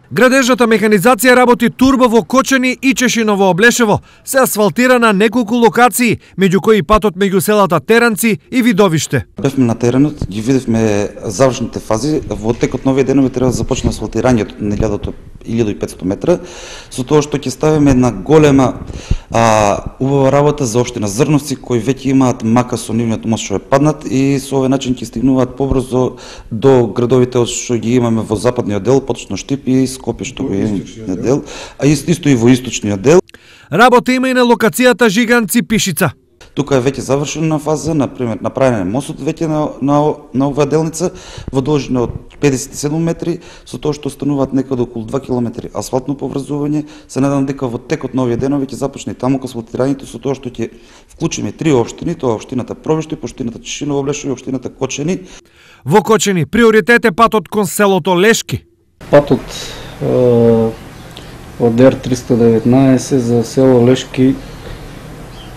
Градежната механизација работи турбо во Кочани и Чешиново Облешево. Се асфалтира на неколку локации, меѓу кои патот меѓу селата Теранци и Видовиште. Бевме на теренот, ги видевме завршните фази. Во текот на овие денови треба да започне асфалтирањето на 1500 метра, со тоа што ќе ставиме една голема убава работа за општина Зрновци, кои веќе имаат мака со нивниот мост што е паднат и со овој начин ќе стигнуваат побрзо до градовите што ги имаме во западниот дел, поточно Штип и Скопје што го имаме дел, а исто и во источниот дел. Работа има и на локацијата Жиганци Пишица. Тука е веќе завршена фаза, например, направен е мостот веќе на оваа делница во должина од 57 метри, со тоа што остануваат некаде околу 2 километри асфалтно поврзување. Се надам дека во текот на овие денови ќе започне таму асфалтирањето, со тоа што ќе вклучиме 3 општини, тоа општината Пробиште, општината Чешиново Облешево и општината Кочани. Во Кочани приоритет е патот кон селото Лешки. Патот од Р319 за село Лешки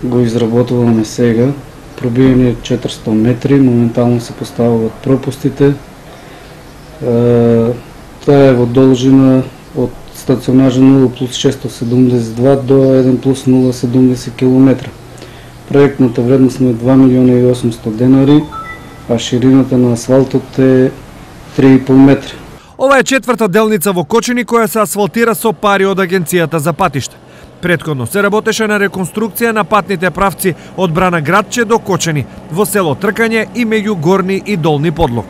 го изработуваме сега. Пробиени е 400 метри, моментално се поставуваат пропустите. Таа е во должина од стационажа 0+672 до 1+070 км. Проектната вредност му е 2.800.000 денари, а ширината на асфалтот е 3,5 метри. Ова е четврта делница во Кочани која се асфалтира со пари од Агенцијата за патишта. Претходно се работеше на реконструкција на патните правци од Брана Градче до Кочани, во село Тркање и меѓу Горни и Долни Подлог.